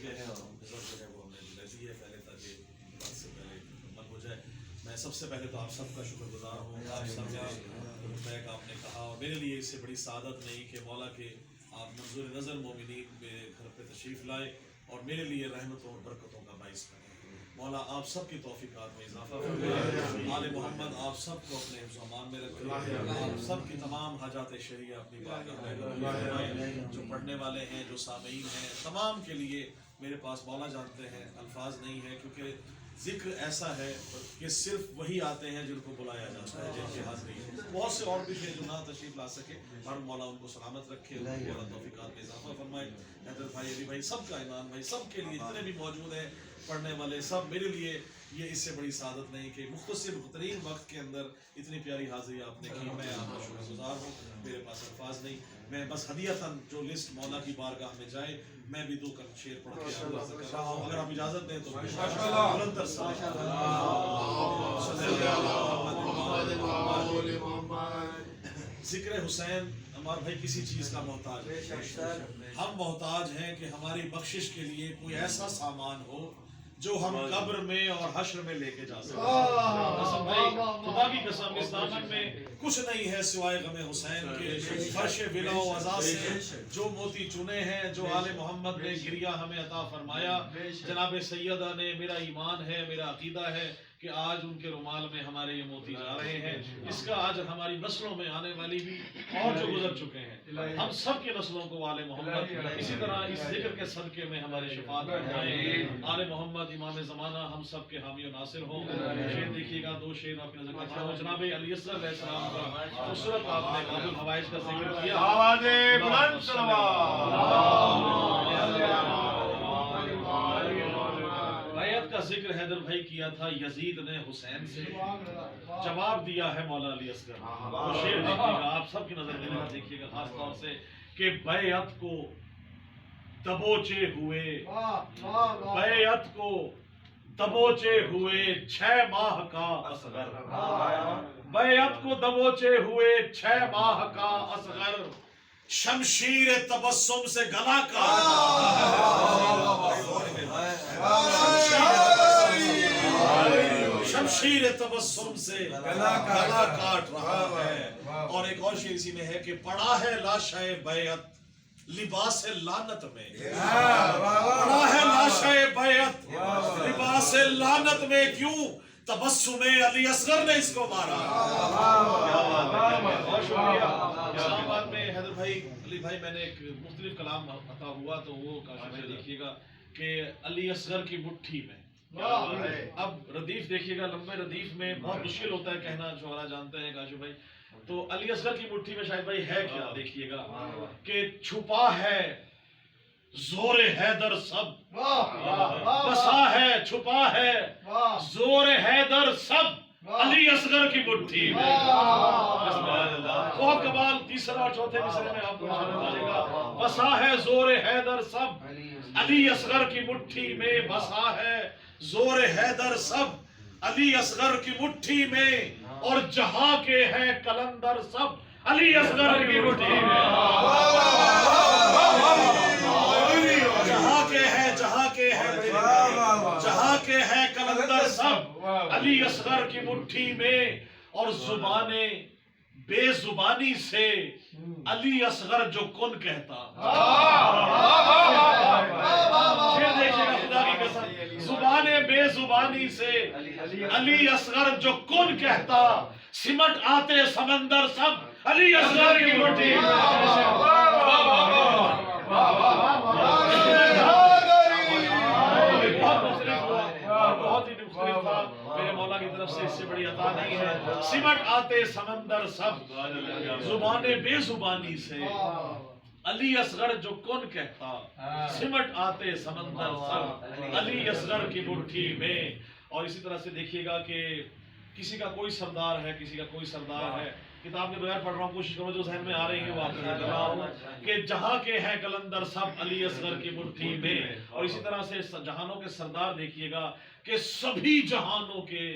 چکے ہیں اور نظر جو ہے وہ ہم نے دے دی ہے پہلے تاکہ بات سے پہلے مکمل ہو جائے. میں سب سے پہلے تو آپ سب کا شکر گزار ہوں. آپ سب نے بیک آپ نے کہا اور میرے لیے اس سے بڑی سعادت نہیں کہ مولا کے آپ منظور نظر مومنین میرے گھر پہ تشریف لائے اور میرے لیے رحمتوں اور برکتوں کا باعث بنے. مولا آپ سب کی توفیقات میں اضافہ فرمائے. آل محمد آپ سب کو اپنے حفظ و امان میں رکھے. آپ سب کی تمام حاجات شرعیہ اپنی بارگاہ میں فرمائے. جو پڑھنے والے ہیں جو سامعین ہیں تمام کے لیے میرے پاس مولا جانتے ہیں الفاظ نہیں ہے کیونکہ ذکر ایسا ہے کہ صرف وہی آتے ہیں جن کو بلایا جاتا ہے جن کی حاضری ہے. بہت سے اور بھی تھے جو نہ تشریف لا سکے اور مولا ان کو سلامت رکھے. مولا توفیقات میں اضافہ فرمائے. حیدر بھائی علی بھائی سب کا ایمان بھائی سب کے لیے جتنے بھی موجود ہیں پڑھنے والے سب میرے لیے یہ اس سے بڑی سعادت نہیں کہ مختصر ترین وقت کے اندر اتنی پیاری حاضری آپ نے کی. میں آپ کا شکر گزار ہوں. میرے پاس الفاظ نہیں. میں بس ہدیتاً جو لسٹ مولا کی بارگاہ میں جائے میں بھی 2 شعر پڑھ کے عرض کر رہا ہوں اگر آپ اجازت دیں تو. ذکر حسین ہمارا بھائی کسی چیز کا محتاج ہے. ہم محتاج ہیں کہ ہماری بخشش کے لیے کوئی ایسا سامان ہو جو ہم قبر میں اور حشر میں لے کے جا سکیں. خدا کی قسم اس دامن میں کچھ نہیں ہے سوائے غم حسین کے. فرش ولا و عزا سے جو موتی چنے ہیں جو آل محمد نے گریا ہمیں عطا فرمایا. جناب سیدہ نے میرا ایمان ہے میرا عقیدہ ہے کہ آج ان کے رومال میں ہمارے یہ موتی جا رہے ہیں. اس کا آج ہماری نسلوں میں آنے والی بھی اور جو گزر چکے ہیں ہم سب کے نسلوں کو آل محمد اسی طرح اس ذکر کے صدقے میں ہمارے شفاعت فرمائے. آل محمد امام زمانہ ہم سب کے حامی و ناصر ہوں. شعر دیکھیے گا 2 شعر آپ نے ذکر کیا ہو. جناب علی اصغر علیہ السلام کا خوبصورت آپ نے باب الحوائج کا ذکر کیا. آواز بلند بیعت کا ذکر حیدر بھائی کیا تھا. یزید نے حسین سے جواب دیا ہے مولا علی اصغر. وہ شعر دیکھیے گا آپ سب کی نظر دینا دیکھیے گا خاص طور سے کہ بیعت کو دبوچے ہوئے بیعت کو دبوچے ہوئے 6 ماہ کا اصغر. بیعت کو دبوچے ہوئے 6 ماہ کا اصغر شمشیر تبسم سے گلا شمشیر تبسم سے گلا کاٹ رہا ہے. اور ایک اور شعر اسی میں ہے کہ پڑا ہے لاشے بیعت لباس لعنت میں. پڑا ہے لاشے بیعت لباس لعنت میں کیوں تبسم علی اصغر نے اس کو مارا. بہت شکریہ. اسلام آباد میں حیدر بھائی علی بھائی میں نے ایک مختلف کلام عطا ہوا تو وہ کاشف میں دیکھیے گا کہ علی اصغر کی مٹھی میں. اب ردیف دیکھیے گا لمبے ردیف میں بہت مشکل ہوتا ہے کہنا شعرا جانتے ہیں کاشف بھائی. تو علی اصغر کی مٹھی میں شاید بھائی ہے کیا دیکھیے گا کہ چھپا ہے زور حیدر سب بسا ہے چھپا ہے زور حیدر سب علی اصغر کی مٹھی میں. بہت کمال. تیسرا اور چوتھے مصرے میں آپ کو ملے گا. بسا ہے زور حیدر سب علی اصغر کی مٹھی میں. بسا ہے زور حیدر سب علی اصغر کی مٹھی میں اور جہاں کے ہیں کلندر سب علی اصغر کی مٹھی میں. جہاں کے ہیں کلندر سب علی اصغر کی مٹھی میں اور زبانیں بے زبانی سے علی اصغر جو کن کہتا. پھر دیکھیے گا خدا کی قسم زبانیں بے زبانی سے علی اصغر جو کن کہتا سمٹ آتے سمندر سب علی اصغر کی مٹھی میں. بہت ہی مختلف تھا. میرے مولا کی طرف سے اس سے بڑی عطا نہیں ہے. سمٹ آتے سمندر سب زبانیں بے زبانی سے علی اصغر جو کن کہتا سمٹ آتے سمندر سب علی اصغر کی مٹھی میں. اور اسی طرح سے دیکھیے گا کہ کسی کا کوئی سردار ہے کسی کا کوئی سردار ہے. کتاب کے بغیر پڑھ رہا ہوں کوشش کرو جو ذہن میں آ رہی ہے وہ آپ کو کر رہا ہوں کہ جہاں کے ہیں کلندر سب علی اصغر کی مٹھی میں. اور اسی طرح سے جہانوں کے سردار دیکھیے گا کہ سبھی جہانوں کے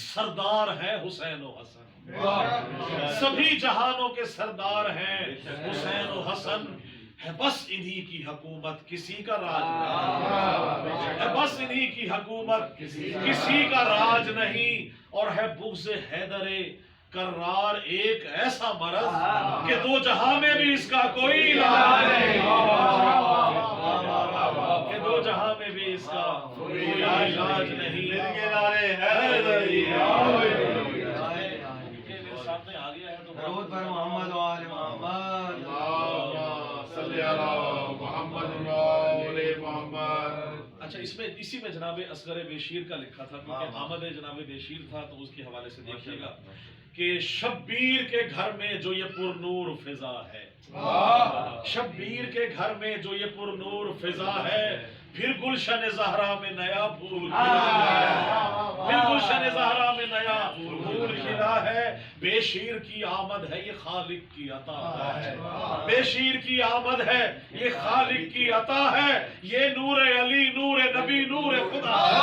سردار ہے حسین و حسن. سبھی جہانوں کے سردار ہیں حسین و حسن. ہے بس انہی کی حکومت کسی کا راج نہیں، ہے بس انہی کی حکومت کسی کا راج نہیں، اور ہے بغض حیدر کرار ایک ایسا مرض کہ دو جہاں میں بھی اس کا کوئی علاج نہیں، کہ دو جہاں میں بھی اس کا کوئی علاج نہیں۔ سامنے آ گیا ہے تو درود پر محمد و آل محمد، صلی علی محمد و آل محمد۔ اچھا، اس میں اسی میں جناب اصغر بے شیر کا لکھا تھا، کیونکہ آمد جناب بے شیر تھا تو اس کے حوالے سے دیکھیے گا کہ شبیر کے گھر میں جو یہ پر نور فضا ہے، شبیر کے گھر میں جو یہ پر نور فضا ہے، پھر گلشن زہرا میں نیا پھول کھلا ہے، پھر گلشن زہرا میں نیا پھول کھلا ہے۔ بے شیر کی آمد ہے یہ خالق کی عطا ہے، بے شیر کی آمد ہے یہ خالق کی عطا ہے، یہ نور علی نور نبی نور خدا ہے،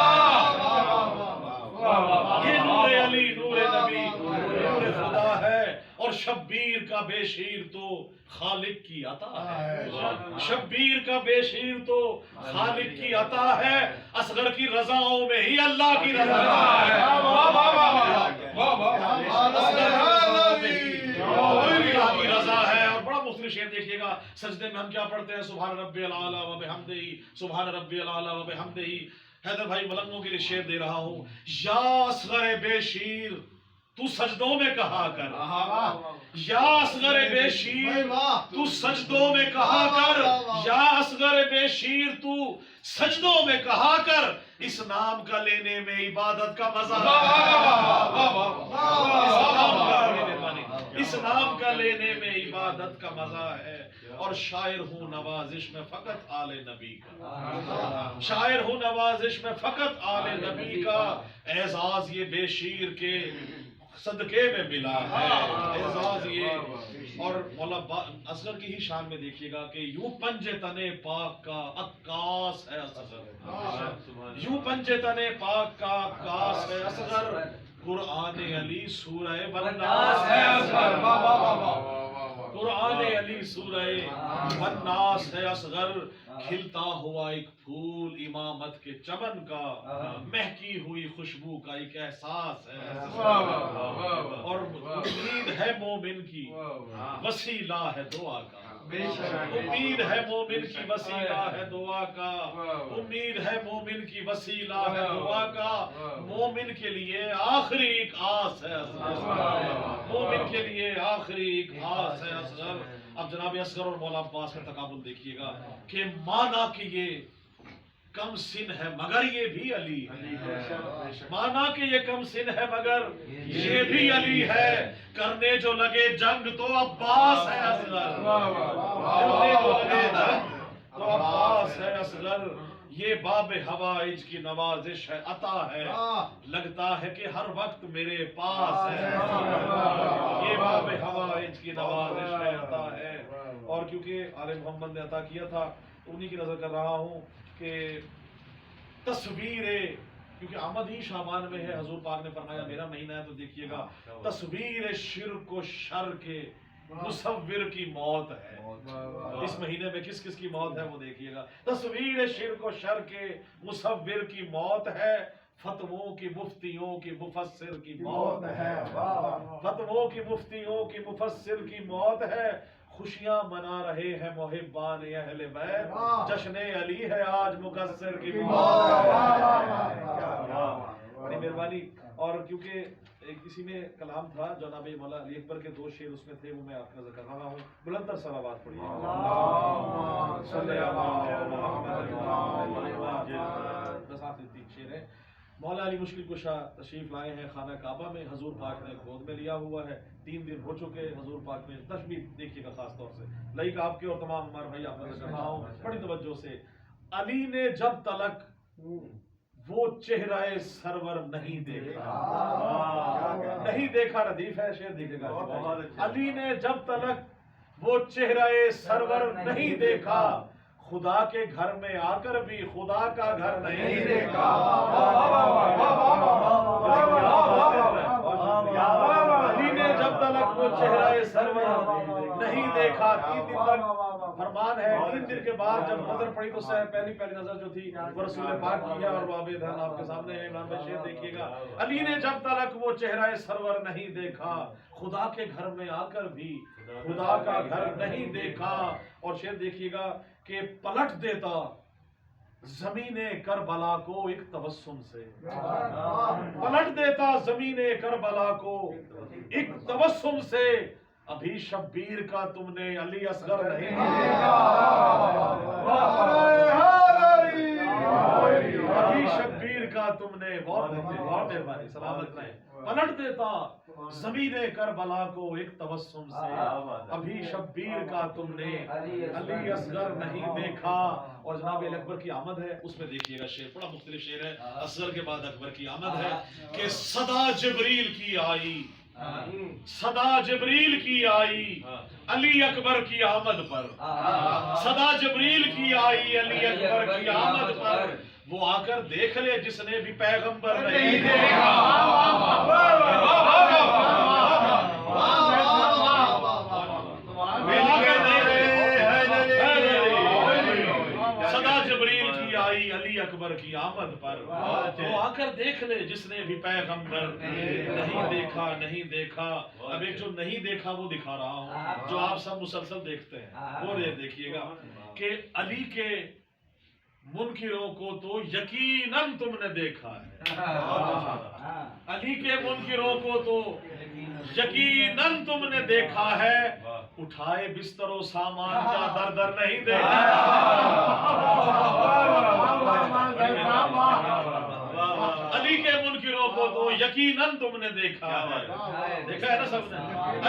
یہ نور علی نور نبی نور خدا ہے، اور شبیر کا بے شیر تو خالق کی عطا ہے، شبیر کا بے شیر تو خالق کی عطا ہے، اصغر کی رضاؤں میں ہی اللہ کی رضا ہے، اللہ کی رضا ہے۔ اور بڑا مختلف شعر دیکھیے گا، سجدے میں ہم کیا پڑھتے ہیں؟ سبحان ربی العالی و بحمدہ، سبحان ربی العالی و بحمدہ۔ حیدر بھائی ملنگوں کے لیے شعر دے رہا ہوں، یا اصغر بے شیر تو سجدوں میں کہا کر، یا اصغر بے شیر تو سجدوں میں کہا کر، یا اصغر بے شیر تو سجدوں میں کہا کر، اس نام کا لینے میں عبادت کا مزہ ہے، اس نام کا لینے میں عبادت کا مزہ ہے۔ اور شاعر ہوں نوازش میں فقط آل نبی کا، شاعر ہوں نوازش میں فقط آل نبی کا، اعزاز یہ بے شیر کے صدقے میں ملا ہے، اعزاز یہ۔ اور مولا اصغر کی ہی شان میں دیکھیے گا کہ یوں پنجے تنے پاک کا عکاس ہے اصغر، یوں پنجے تنے پاک کا عکاس ہے اصغر، قرآن علی سورہ والناس ہے اصغر، قرآن علی سورہ والناس ہے اصغر، کھلتا ہوا ایک پھول امامت کے چمن کا، مہکی ہوئی خوشبو کا ایک احساس ہے، اور امید ہے مومن کی وسیلہ ہے دعا کا، امید ہے مومن کی وسیلہ ہے دعا کا، امید ہے مومن کی وسیلہ ہے دعا کا، مومن کے لیے آخری ایک آس ہے اصغر، مومن کے لیے آخری ایک آس ہے اصغر۔ اب جناب اصغر اور مولا عباس کا تقابل دیکھیے گا کہ مانا کہ یہ کم سن ہے مگر یہ بھی علی ہے، مانا کہ یہ کم سن ہے مگر یہ بھی علی ہے، کرنے جو لگے جنگ تو عباس ہے اصغر، کرنے جو لگے جنگ تو عباس ہے اصغر، یہ باب حوائج کی نوازش ہے عطا ہے، لگتا ہے کہ ہر وقت میرے پاس ہے، یہ باب حوائج کی نوازش ہے عطا ہے۔ اور کیونکہ آل محمد نے عطا کیا تھا انہی کی نظر کر رہا ہوں کہ تصویر، کیونکہ آمد ہی شعبان میں ہے، حضور پاک نے فرمایا میرا مہینہ ہے، تو دیکھیے گا تصویر شرک و شر کے مصور کی موت ہے، اس مہینے میں کس کس کی موت ہے وہ دیکھیے گا، تصویر شرک و شر کے مصور کی موت ہے، فتووں کی مفتیوں کی مفسر کی موت ہے، فتووں کی مفتیوں کی مفسر کی موت ہے، خوشیاں منا رہے ہیں محبان اہل بیت، جشن علی ہے آج مقصر کی موت ہے، بڑی مہربانی۔ اور کیونکہ کسی میں کلام تھا جناب مولا علی اکبر کے دو شعر اس میں تھے، وہ میں آپ کا ذکر کر رہا ہوں، بلندر صلوات پڑھیے، اللہم صلی علی محمد بس آخری تین شعر ہیں۔ مولا علی مشکل کشا تشریف لائے ہیں خانہ کعبہ میں، حضور پاک نے گود میں لیا ہوا ہے، 3 دن ہو چکے، حضور پاک نے تشبیہ دیکھیے گا خاص طور سے، لائک آپ کے اور تمام ہمارے بھائی آپ کا ذکر کر رہا ہوں بڑی توجہ سے، علی نے جب تلک وہ چہرہ سرور نہیں دیکھا، نہیں دیکھا، ردیف ہے شعر دیکھے گا، علی نے جب تلک وہ چہرہ سرور نہیں دیکھا، خدا کے گھر میں آ کر بھی خدا کا گھر نہیں دیکھا، علی نے جب تلک وہ چہرہ سرور نہیں دیکھا، 3 دن تک فرمان ہے 3 دن کے بعد جب نظر پڑی تو پہلی نظر جو تھی وہ رسول پاک کی ہے، اور وہ عابدان آپ کے سامنے ہے۔ امام بشیر دیکھیے گا، علی نے جب تلک وہ چہرہ سرور نہیں دیکھا، خدا کے گھر میں آ کر بھی خدا کا گھر نہیں دیکھا۔ اور شعر دیکھیے گا کہ پلٹ دیتا زمین کربلا کو ایک تبسم سے، پلٹ دیتا زمین کربلا کو ایک تبسم سے، ابھی شبیر کا تم نے علی اصغر نہیں دیکھا، ابھی شبیر کا تم نے بہت مہربانی سلامت رہے، پلٹ دیتا زمین کربلا کو ایک تبسم سے، ابھی شبیر کا تم نے علی اصغر نہیں دیکھا۔ اور جناب اکبر کی آمد ہے، اس میں دیکھیے گا شعر بڑا مختلف شعر ہے، اصغر کے بعد اکبر کی آمد ہے کہ صدا جبریل کی آئی، صدا جبریل کی آئی علی اکبر کی آمد پر، صدا جبریل کی آئی علی اکبر کی آمد پر، وہ آ کر دیکھ لے جس نے بھی پیغمبر نہیں دیکھا۔ صدا جبریل کی آئی علی اکبر کی آمد پر، وہ آ کر دیکھ لے جس نے بھی پیغمبر نہیں دیکھا، نہیں دیکھا۔ اب ایک جو نہیں دیکھا وہ دکھا رہا ہوں، جو آپ سب مسلسل دیکھتے ہیں، وہ دیکھیے گا کہ علی کے منکروں کو تو یقیناً تم نے دیکھا ہے، علی کے منکروں کو تو یقیناً تم نے دیکھا ہے، اٹھائے بستر و سامان کا در در نہیں دیکھا، علی کے منکروں کو تو یقیناً تم نے دیکھا ہے، دیکھا ہے نا سب نے،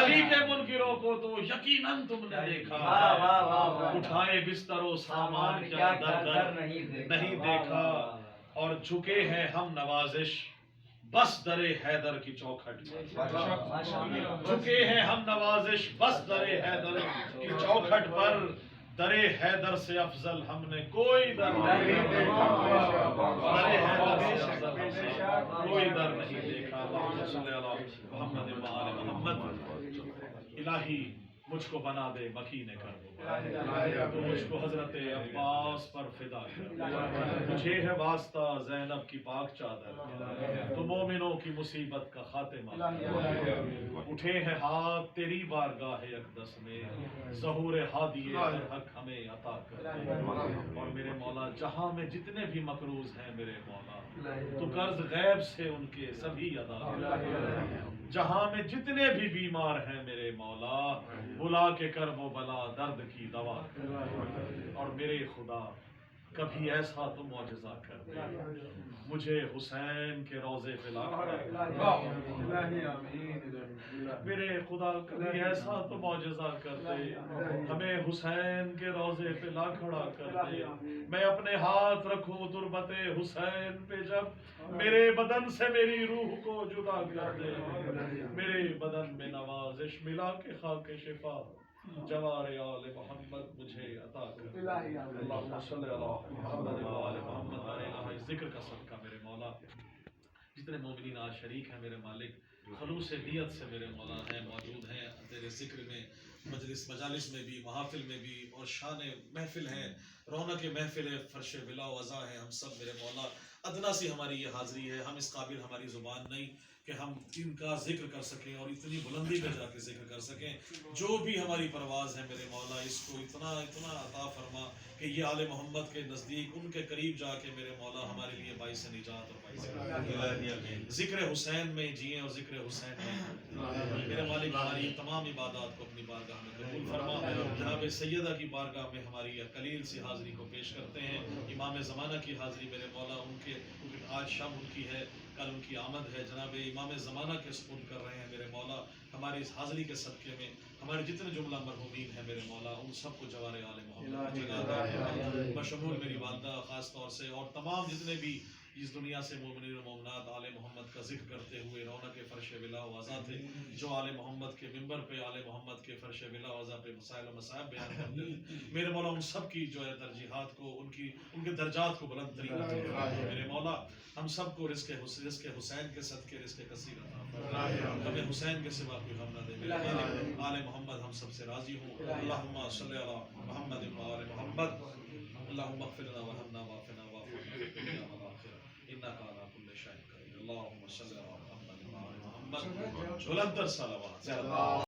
علی کے منکروں کو تو یقیناً تم نے دیکھا ہے، اٹھائے بستر و سامان کیا در در نہیں دیکھا، اور جھکے ہیں ہم نوازش بس در حیدر کی چوکھٹ پر، جھکے ہیں ہم نوازش بس در حیدر کی چوکھٹ پر، در حیدر سے افضل ہم نے کوئی در نہیں دیکھا، در حیدر سے افضل کوئی در نہیں دیکھا۔ اللہم صلی علی محمد و آل محمد۔ الہی مجھ کو بنا دے مکین کرب، تو مجھ کو حضرت عباس پر فدا کر، مجھے ہے واسطہ زینب کی پاک چادر، تو مومنوں کی مصیبت کا خاتمہ، اٹھے ہیں ہاتھ تیری بارگاہ اقدس میں، ظہور ہادی حق ہمیں عطا کر، اور میرے مولا جہاں میں جتنے بھی مقروض ہیں میرے مولا تو قرض غیب سے ان کے سبھی ادا کر، جہاں میں جتنے بھی بیمار ہیں میرے مولا بلا کے کرب و بلا درد کی دوا کر، اور میرے خدا کبھی ایسا تو معجزہ کر دے مجھے حسین کے روضے پہ لا کھڑا، میرے خدا کبھی ایسا تو معجزہ کر دے ہمیں حسین کے روضے پہ لا کھڑا کر دے، میں اپنے ہاتھ رکھوں تربت حسین پہ جب میرے بدن سے میری روح کو جدا کر دے، میرے بدن میں نوازش ملا کے خاک شفا جوار آل محمد مجھے عطا کر، اللہم صلی علی محمد و آل محمد۔ اور ذکر کا صدقہ میرے مولا جتنے مومنین آج شریک ہیں میرے مالک، خلوص نیت سے میرے مولا ہیں موجود ہیں تیرے ذکر میں، مجالس میں بھی، محافل میں بھی، اور شان محفل ہے، رونق محفل ہے، فرش بلا وضع ہے، ہم سب میرے مولا ادنا سی ہماری یہ حاضری ہے، ہم اس قابل ہماری زبان نہیں کہ ہم ان کا ذکر کر سکیں اور اتنی بلندی پہ جا کے ذکر کر سکیں، جو بھی ہماری پرواز ہے میرے مولا اس کو اتنا عطا فرما کہ یہ آل محمد کے نزدیک ان کے قریب جا کے میرے مولا ہمارے لیے باعث نجات اور باعث ذکر حسین میں جئیں اور ذکر حسین میں میرے مالک ہماری تمام عبادات کو اپنی بارگاہ میں قبول فرما، جناب سیدہ کی بارگاہ میں ہماری قلیل سی حاضری کو پیش کرتے ہیں، امام زمانہ کی حاضری میرے مولا ان کے آج شام ان کی ہے، کل ان کی آمد ہے، جناب امام زمانہ کے سپرد کر رہے ہیں میرے مولا، ہماری اس حاضری کے صدقے میں ہمارے جتنے جملہ مرحومین ہیں میرے مولا ان سب کو جوار آل محمد جگہ دے، بشمول میری والدہ خاص طور سے، اور تمام جتنے بھی اس دنیا سے مومنین و مومنات آل محمد کا ذکر کرتے ہوئے رونق فرش ولا و عزا تھے، جو آل محمد کے ممبر پہ آل محمد کے فرش ولا و عزا پہ مسائل و مصائب بیان کرتے تھے، میرے مولا ان سب کی جو ہے ترجیحات کو، ان کے درجات کو بلند ترین کرے۔ میرے مولا ہم سب کو رزق حسین کے صدقے رزق کثیر عطا فرمائے، ہمیں حسین کے سوا کوئی غم نہ دے۔ میرے مالک آل محمد ہم سب سے راضی ہوں۔ اللہم صلی علی محمد و آل محمد، اللہم اغفر لنا وارحمنا وعافنا واعف عنا فی الدنیا والآخرہ انک علی کل شیء قدیر۔ اللہم صلی علی محمد و آل محمد، بلندتر صلوات۔